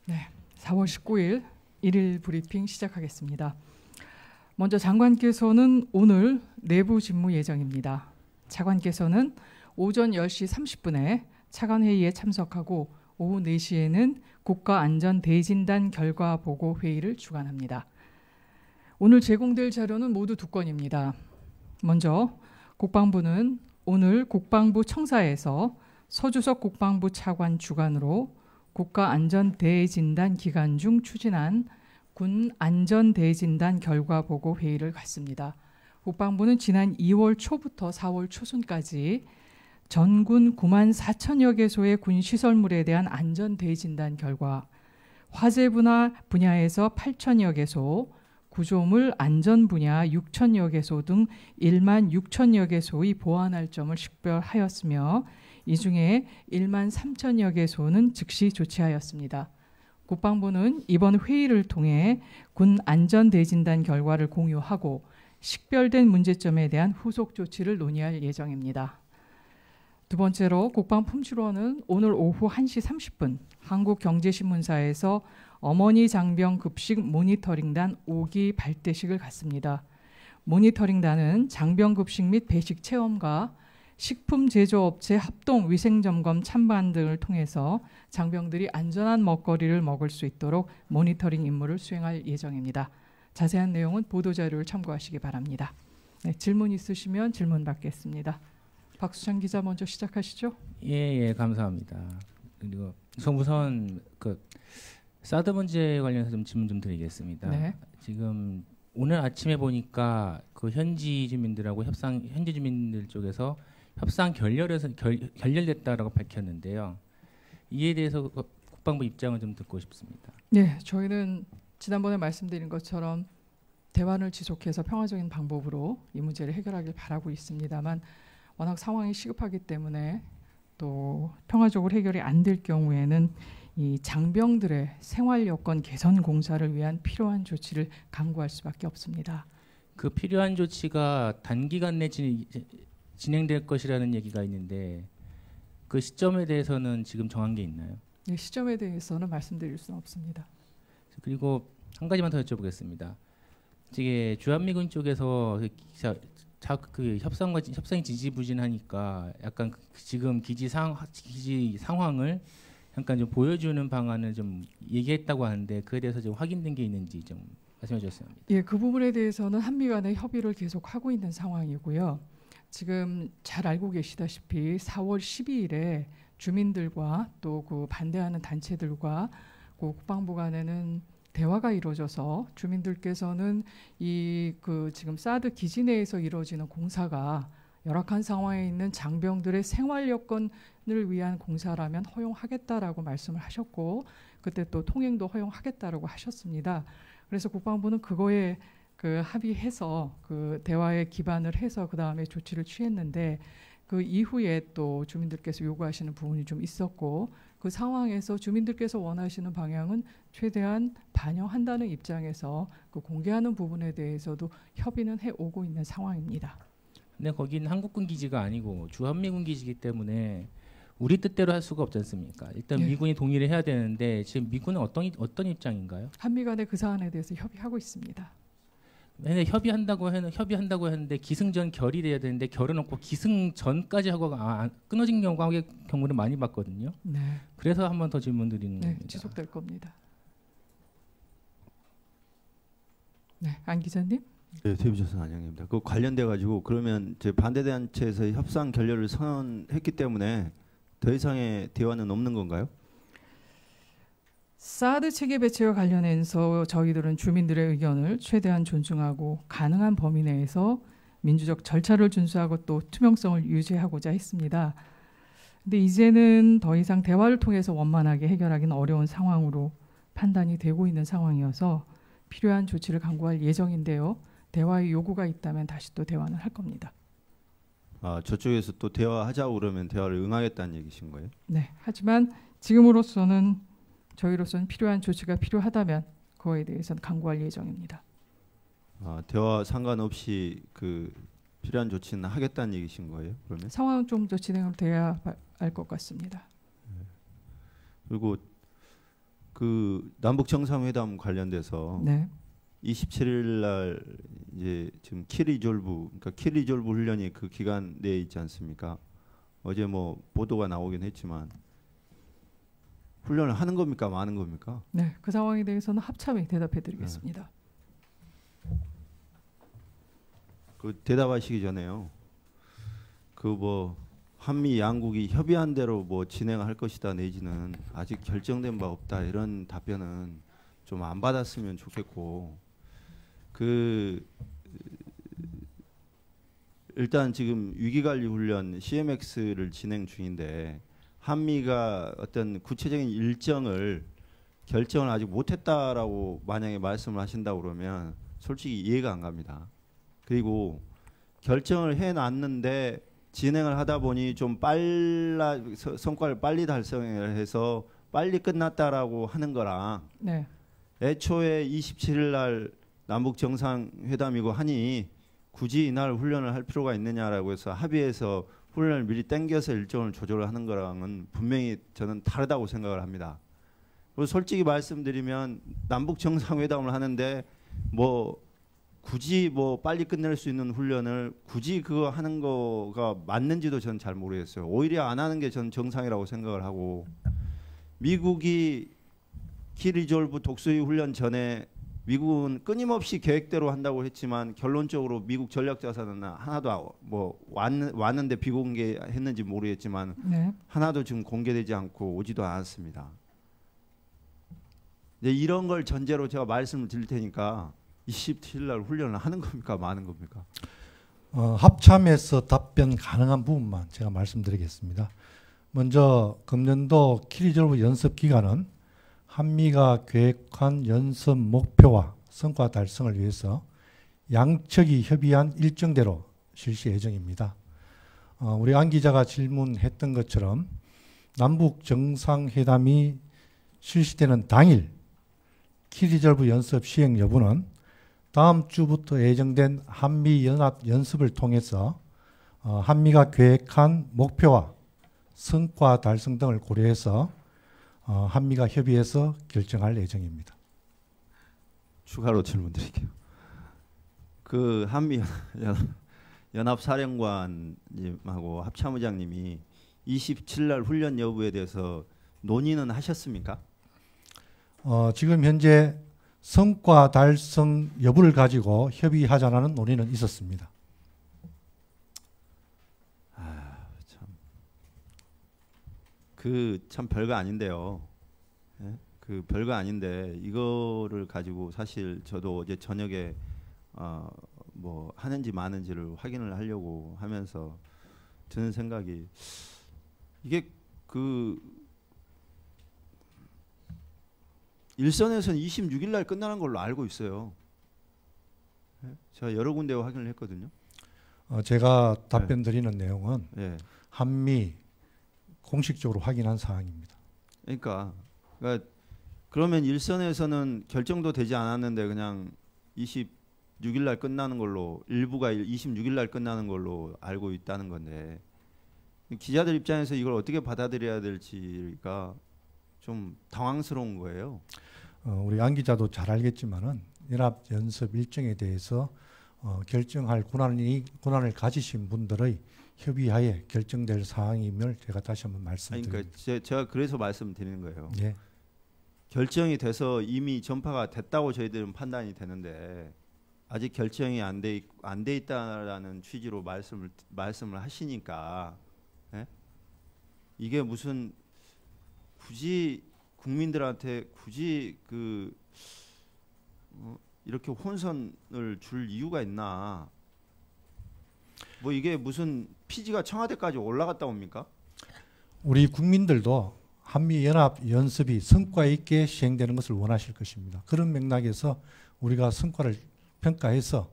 네, 4월 19일 일일 브리핑 시작하겠습니다. 먼저 장관께서는 오늘 내부 직무 예정입니다. 차관께서는 오전 10시 30분에 차관회의에 참석하고 오후 4시에는 국가안전대진단 결과 보고 회의를 주관합니다. 오늘 제공될 자료는 모두 두 건입니다. 먼저 국방부는 오늘 국방부 청사에서 서주석 국방부 차관 주관으로 국가안전대진단 기간 중 추진한 군 안전대진단 결과 보고 회의를 갖습니다. 국방부는 지난 2월 초부터 4월 초순까지 전군 9만 4천여 개소의 군 시설물에 대한 안전대진단 결과, 화재 분야에서 8천여 개소, 구조물 안전 분야 6천여 개소 등 1만 6천여 개소의 보완할 점을 식별하였으며 이 중에 1만 3천여 개소는 즉시 조치하였습니다. 국방부는 이번 회의를 통해 군 안전대진단 결과를 공유하고 식별된 문제점에 대한 후속 조치를 논의할 예정입니다. 두 번째로 국방품질원은 오늘 오후 1시 30분 한국경제신문사에서 어머니 장병 급식 모니터링단 5기 발대식을 갖습니다. 모니터링단은 장병 급식 및 배식 체험과 식품 제조업체 합동 위생점검 참관 등을 통해서 장병들이 안전한 먹거리를 먹을 수 있도록 모니터링 임무를 수행할 예정입니다. 자세한 내용은 보도자료를 참고하시기 바랍니다. 네, 질문 있으시면 질문 받겠습니다. 박수찬 기자 먼저 시작하시죠. 예, 감사합니다. 그리고 우선 사드 문제 관련해서 좀 질문 좀 드리겠습니다. 네. 지금 오늘 아침에 보니까 그 현지 주민들 쪽에서 협상 결렬됐다라고 밝혔는데요. 이에 대해서 국방부 입장을 좀 듣고 싶습니다. 네, 저희는 지난번에 말씀드린 것처럼 대화를 지속해서 평화적인 방법으로 이 문제를 해결하길 바라고 있습니다만 워낙 상황이 시급하기 때문에 또 평화적으로 해결이 안 될 경우에는 이 장병들의 생활 여건 개선 공사를 위한 필요한 조치를 강구할 수밖에 없습니다. 그 필요한 조치가 단기간 내 진행될 것이라는 얘기가 있는데 그 시점에 대해서는 지금 정한 게 있나요? 네, 시점에 대해서는 말씀드릴 수는 없습니다. 그리고 한 가지만 더 여쭤보겠습니다. 이게 주한미군 쪽에서 협상이 지지부진하니까 약간 지금 기지 상황을 약간 좀 보여주는 방안을 좀 얘기했다고 하는데 그에 대해서 좀 확인된 게 있는지 좀 말씀해 주셨으면 합니다. 예, 그 부분에 대해서는 한미 간의 협의를 계속 하고 있는 상황이고요. 지금 잘 알고 계시다시피 4월 12일에 주민들과 또 그 반대하는 단체들과 그 국방부 간에는 대화가 이루어져서 주민들께서는 지금 사드 기지 내에서 이루어지는 공사가 열악한 상황에 있는 장병들의 생활 여건을 위한 공사라면 허용하겠다라고 말씀을 하셨고 그때 또 통행도 허용하겠다라고 하셨습니다. 그래서 국방부는 그거에 합의해서 그 대화에 기반을 해서 그 다음에 조치를 취했는데 그 이후에 또 주민들께서 요구하시는 부분이 좀 있었고 그 상황에서 주민들께서 원하시는 방향은 최대한 반영한다는 입장에서 그 공개하는 부분에 대해서도 협의는 해오고 있는 상황입니다. 근데 거기는 한국군 기지가 아니고 주한미군 기지이기 때문에 우리 뜻대로 할 수가 없지 않습니까? 일단 네. 미군이 동의를 해야 되는데 지금 미군은 어떤 입장인가요? 한미 간에 그 사안에 대해서 협의하고 있습니다. 근데 협의한다고 했는데 기승전 결이 돼야 되는데 결은 없고 기승전까지 하고 끊어진 경우를 많이 봤거든요. 네. 그래서 한 번 더 질문 드리는 네, 겁니다. 지속될 겁니다. 네, 안 기자님. 네, TV조선 안영입니다. 그 관련돼 가지고 그러면 반대 단체에서 협상 결렬을 선언했기 때문에 더 이상의 대화는 없는 건가요? 사드 체계 배치와 관련해서 저희들은 주민들의 의견을 최대한 존중하고 가능한 범위 내에서 민주적 절차를 준수하고 또 투명성을 유지하고자 했습니다. 근데 이제는 더 이상 대화를 통해서 원만하게 해결하기는 어려운 상황으로 판단이 되고 있는 상황이어서 필요한 조치를 강구할 예정인데요. 대화의 요구가 있다면 다시 또 대화는 할 겁니다. 저쪽에서 또 대화하자고 그러면 대화를 응하겠다는 얘기신 거예요? 네. 하지만 저희로서는 필요한 조치가 필요하다면 그거에 대해서는 강구할 예정입니다. 대화 상관없이 그 필요한 조치는 하겠다는 얘기신 거예요? 그러면? 상황은 좀 더 진행을 돼야 알 것 같습니다. 그리고 그 남북 정상회담 관련돼서 네. 27일 날 이제 지금 키리졸브 그러니까 키리졸브 훈련이 그 기간 내에 있지 않습니까? 어제 뭐 보도가 나오긴 했지만 훈련을 하는 겁니까 마는 겁니까? 네, 그 상황에 대해서는 합참이 대답해드리겠습니다. 그 대답하시기 전에요. 그 뭐 한미 양국이 협의한 대로 뭐 진행할 것이다 내지는 아직 결정된 바 없다 이런 답변은 좀 안 받았으면 좋겠고 그 일단 지금 위기관리 훈련 CMX를 진행 중인데 한미가 어떤 구체적인 일정을 결정을 아직 못했다라고 만약에 말씀을 하신다고 그러면 솔직히 이해가 안 갑니다. 그리고 결정을 해놨는데 진행을 하다 보니 좀 성과를 빨리 달성을 해서 빨리 끝났다라고 하는 거랑 네. 애초에 27일 날 남북 정상회담이고 하니 굳이 이날 훈련을 할 필요가 있느냐라고 해서 합의해서 훈련을 미리 땡겨서 일정을 조절을 하는 거랑은 분명히 저는 다르다고 생각을 합니다. 그리고 솔직히 말씀드리면 남북 정상회담을 하는데 뭐 굳이 뭐 빨리 끝낼 수 있는 훈련을 굳이 그거 하는 거가 맞는지도 저는 잘 모르겠어요. 오히려 안 하는 게 저는 정상이라고 생각을 하고 미국이 키리졸브 독수리 훈련 전에 미국은 끊임없이 계획대로 한다고 했지만 결론적으로 미국 전략자산은 하나도 뭐 왔는데 비공개했는지 모르겠지만 네. 하나도 지금 공개되지 않고 오지도 않았습니다. 이제 이런 걸 전제로 제가 말씀을 드릴 테니까 27일 날 훈련을 하는 겁니까 마는 겁니까? 합참에서 답변 가능한 부분만 제가 말씀드리겠습니다. 먼저 금년도 키리졸브 연습 기간은 한미가 계획한 연습 목표와 성과 달성을 위해서 양측이 협의한 일정대로 실시 예정입니다. 우리 안 기자가 질문했던 것처럼 남북 정상회담이 실시되는 당일 키리졸브 연습 시행 여부는 다음 주부터 예정된 한미연합 연습을 통해서 한미가 계획한 목표와 성과 달성 등을 고려해서 한미가 협의해서 결정할 예정입니다. 추가로 질문드릴게요. 그 한미 연합사령관님하고 합참의장님이 27일 날 훈련 여부에 대해서 논의는 하셨습니까? 지금 현재 성과 달성 여부를 가지고 협의하자는 논의는 있었습니다. 참 별거 아닌데요. 예? 그 별거 아닌데 이거를 가지고 사실 저도 어제 저녁에 뭐 하는지 마는지를 확인을 하려고 하면서 드는 생각이 이게 그 일선에서는 26일 날 끝나는 걸로 알고 있어요. 예? 제가 여러 군데 확인을 했거든요. 제가 답변 드리는 내용은 예. 한미 공식적으로 확인한 사항입니다. 그러니까 그러면 일선에서는 결정도 되지 않았는데 그냥 26일 날 끝나는 걸로 일부가 26일 날 끝나는 걸로 알고 있다는 건데 기자들 입장에서 이걸 어떻게 받아들여야 될지가 좀 당황스러운 거예요. 우리 안 기자도 잘 알겠지만은 연합 연습 일정에 대해서 결정할 권한을 가지신 분들의 협의하에 결정될 사항임을 제가 다시 한번 말씀드립니다. 그러니까 제가 그래서 말씀드리는 거예요. 예. 결정이 돼서 이미 전파가 됐다고 저희들은 판단이 되는데 아직 결정이 안 돼 있다라는 취지로 말씀을 하시니까 예? 이게 무슨 굳이 국민들한테 굳이 이렇게 혼선을 줄 이유가 있나? 뭐 이게 무슨 피지가 청와대까지 올라갔다 옵니까? 우리 국민들도 한미연합 연습이 성과 있게 시행되는 것을 원하실 것입니다. 그런 맥락에서 우리가 성과를 평가해서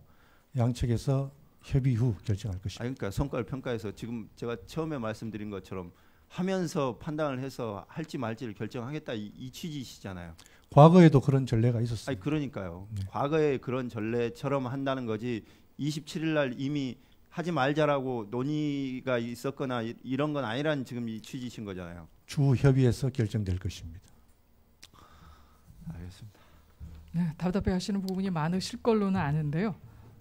양측에서 협의 후 결정할 것입니다. 그러니까 성과를 평가해서 지금 제가 처음에 말씀드린 것처럼 하면서 판단을 해서 할지 말지를 결정하겠다 이 취지시잖아요. 과거에도 그런 전례가 있었습니다. 그러니까요. 네. 과거에 그런 전례처럼 한다는 거지 27일 날 이미 하지 말자라고 논의가 있었거나 이런 건 아니라는 지금 이 취지신 거잖아요. 주 협의에서 결정될 것입니다. 네, 답답해하시는 부분이 많으실 걸로는 아는데요.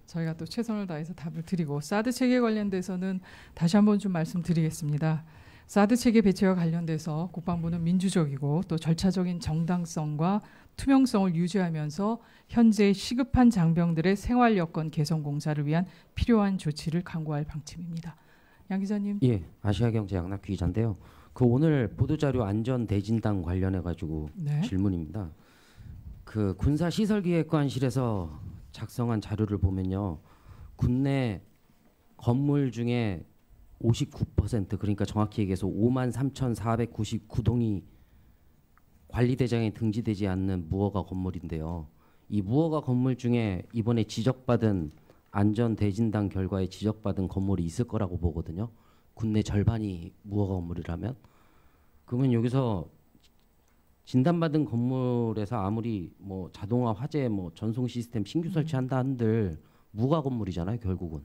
저희가 또 최선을 다해서 답을 드리고 사드 체계 관련돼서는 다시 한번 좀 말씀드리겠습니다. 사드 체계 배치와 관련돼서 국방부는 민주적이고 또 절차적인 정당성과 투명성을 유지하면서 현재 시급한 장병들의 생활 여건 개선 공사를 위한 필요한 조치를 강구할 방침입니다. 양 기자님. 예, 아시아경제 양낙규 기자인데요. 그 오늘 보도자료 안전 대진단 관련해 가지고 네. 질문입니다. 그 군사시설기획관실에서 작성한 자료를 보면요, 군내 건물 중에 59% 그러니까 정확히 얘기해서 53,499동이 관리대장에 등재되지 않는 무허가 건물인데요. 이 무허가 건물 중에 이번에 지적받은 안전대진단 결과에 지적받은 건물이 있을 거라고 보거든요. 군내 절반이 무허가 건물이라면. 그러면 여기서 진단받은 건물에서 아무리 뭐 자동화 화재 뭐 전송 시스템 신규 설치한다 한들 무허가 건물이잖아요, 결국은.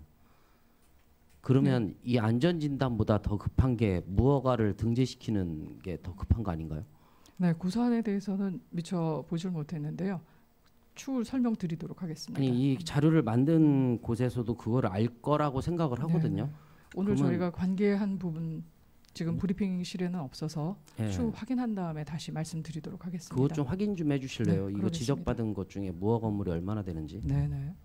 그러면 이 안전진단보다 더 급한 게 무허가를 등재시키는 게 더 급한 거 아닌가요? 네, 구사안에 대해서는 미처 보질 못했는데요. 추후 설명드리도록 하겠습니다. 아니, 이 자료를 만든 곳에서도 그걸 알 거라고 생각을 하거든요. 네. 오늘 저희가 관계한 부분 지금 브리핑실에는 없어서 네. 추후 확인한 다음에 다시 말씀드리도록 하겠습니다. 그것 좀 확인 좀 해주실래요? 네, 이거 그러겠습니다. 지적받은 것 중에 무허가 건물이 얼마나 되는지. 네네.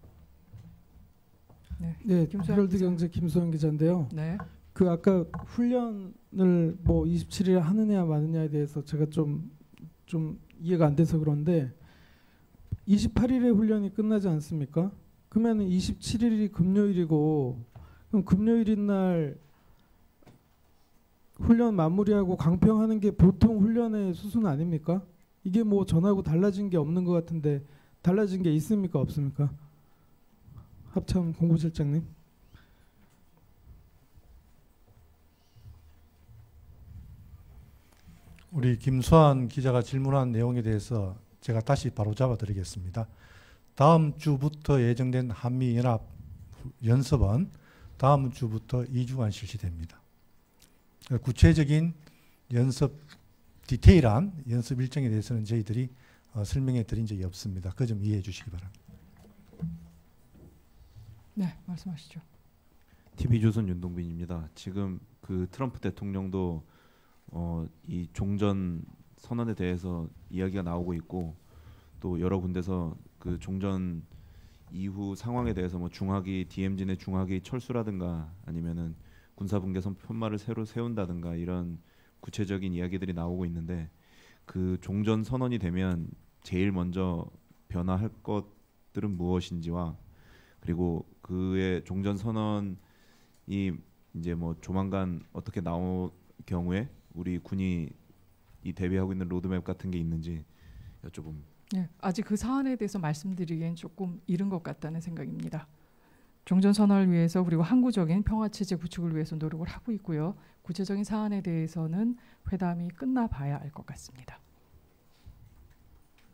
네, 김소영 헤럴드 기자. 경제 김소영 기자인데요. 네. 그 아까 훈련을 뭐 27일에 하느냐 마느냐에 대해서 제가 좀 이해가 안 돼서 그런데 28일에 훈련이 끝나지 않습니까? 그러면 27일이 금요일이고 그럼 금요일인 날 훈련 마무리하고 강평하는 게 보통 훈련의 수순 아닙니까? 이게 뭐 전하고 달라진 게 없는 것 같은데 달라진 게 있습니까 없습니까? 합참 공보실장님. 우리 김수환 기자가 질문한 내용에 대해서 제가 다시 바로 잡아드리겠습니다. 다음 주부터 예정된 한미연합 연습은 다음 주부터 2주간 실시됩니다. 구체적인 연습 디테일한 연습 일정에 대해서는 저희들이 설명해 드린 적이 없습니다. 그 점 이해해 주시기 바랍니다. 네, 말씀하시죠. TV조선 윤동빈입니다. 지금 그 트럼프 대통령도 이 종전 선언에 대해서 이야기가 나오고 있고 또 여러 군데서 그 종전 이후 상황에 대해서 뭐 중화기 DMZ 내 중화기 철수라든가 아니면은 군사분계선 편말을 새로 세운다든가 이런 구체적인 이야기들이 나오고 있는데 그 종전 선언이 되면 제일 먼저 변화할 것들은 무엇인지와 그리고 그의 종전 선언이 이제 뭐 조만간 어떻게 나올 경우에 우리 군이 이 대비하고 있는 로드맵 같은 게 있는지 여쭤봅니다. 네, 아직 그 사안에 대해서 말씀드리기엔 조금 이른 것 같다는 생각입니다. 종전 선언을 위해서 그리고 항구적인 평화 체제 구축을 위해서 노력을 하고 있고요. 구체적인 사안에 대해서는 회담이 끝나봐야 알 것 같습니다.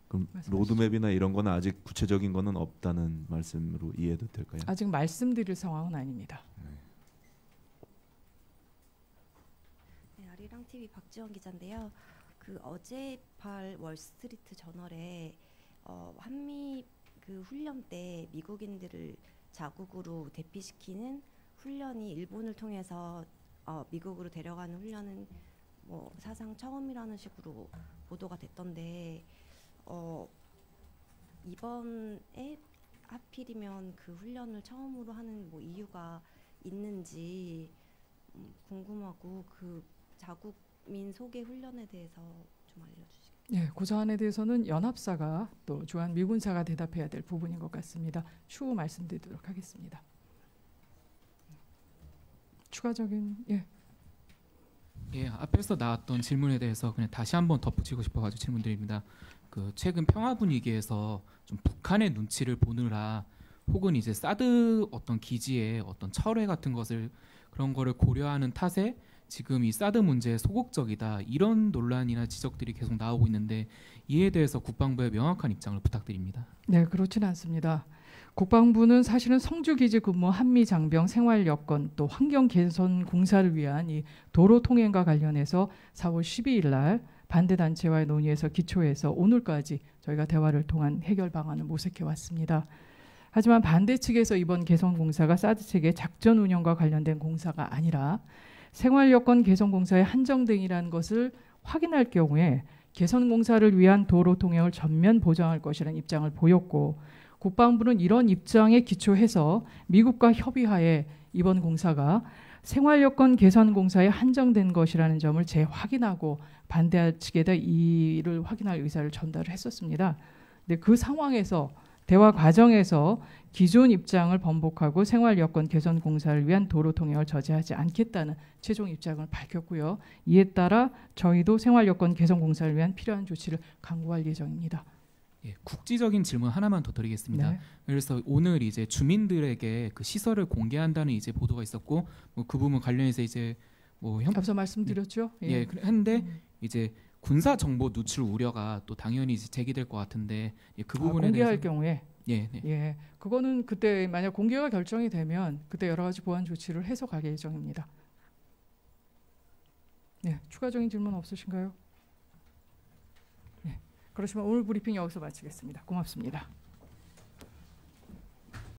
그럼 말씀하시죠. 로드맵이나 이런 거는 아직 구체적인 거는 없다는 말씀으로 이해해도 될까요? 아직 말씀드릴 상황은 아닙니다. 네, 아리랑 TV 박지원 기자인데요. 그 어제 발 월스트리트 저널에 한미 그 훈련 때 미국인들을 자국으로 대피시키는 훈련이 일본을 통해서 미국으로 데려가는 훈련은 뭐 사상 처음이라는 식으로 보도가 됐던데 이번에 하필이면 그 훈련을 처음으로 하는 뭐 이유가 있는지 궁금하고 그 자국민 소개 훈련에 대해서 좀 알려주시겠어요? 네, 그 사안에 대해서는 연합사가 또 주한 미군사가 대답해야 될 부분인 것 같습니다. 추후 말씀드리도록 하겠습니다. 추가적인 예, 앞에서 나왔던 질문에 대해서 그냥 다시 한번 덧붙이고 싶어가지고 질문드립니다. 그 최근 평화 분위기에서 좀 북한의 눈치를 보느라 혹은 이제 사드 어떤 기지의 어떤 철회 같은 것을 그런 거를 고려하는 탓에 지금 이 사드 문제에 소극적이다 이런 논란이나 지적들이 계속 나오고 있는데 이에 대해서 국방부의 명확한 입장을 부탁드립니다. 네, 그렇지는 않습니다. 국방부는 사실은 성주기지 근무 한미 장병 생활 여건 또 환경 개선 공사를 위한 이 도로 통행과 관련해서 4월 12일 날 반대 단체와의 논의에서 기초해서 오늘까지 저희가 대화를 통한 해결 방안을 모색해 왔습니다. 하지만 반대 측에서 이번 개선공사가 사드 체계 작전 운영과 관련된 공사가 아니라 생활여건 개선공사의 한정등이라는 것을 확인할 경우에 개선공사를 위한 도로 통행을 전면 보장할 것이라는 입장을 보였고, 국방부는 이런 입장에 기초해서 미국과 협의하에 이번 공사가 생활여건 개선공사에 한정된 것이라는 점을 재확인하고 반대 측에다 이를 확인할 의사를 전달을 했었습니다. 근데 그 상황에서 대화 과정에서 기존 입장을 번복하고 생활여건 개선공사를 위한 도로 통행을 저지하지 않겠다는 최종 입장을 밝혔고요. 이에 따라 저희도 생활여건 개선공사를 위한 필요한 조치를 강구할 예정입니다. 예, 국지적인 질문 하나만 더 드리겠습니다. 네. 그래서 오늘 이제 주민들에게 그 시설을 공개한다는 이제 보도가 있었고, 뭐 그 부분 관련해서 이제 뭐 앞서 말씀드렸죠. 예, 했는데 이제 군사 정보 누출 우려가 또 당연히 이제 제기될 것 같은데, 예, 그 부분에 공개할 대해서 경우에 예, 네. 예, 그거는 그때 만약 공개가 결정이 되면 그때 여러 가지 보완 조치를 해서 갈 예정입니다. 네, 추가적인 질문 없으신가요? 네, 그렇지만 오늘 브리핑 여기서 마치겠습니다. 고맙습니다.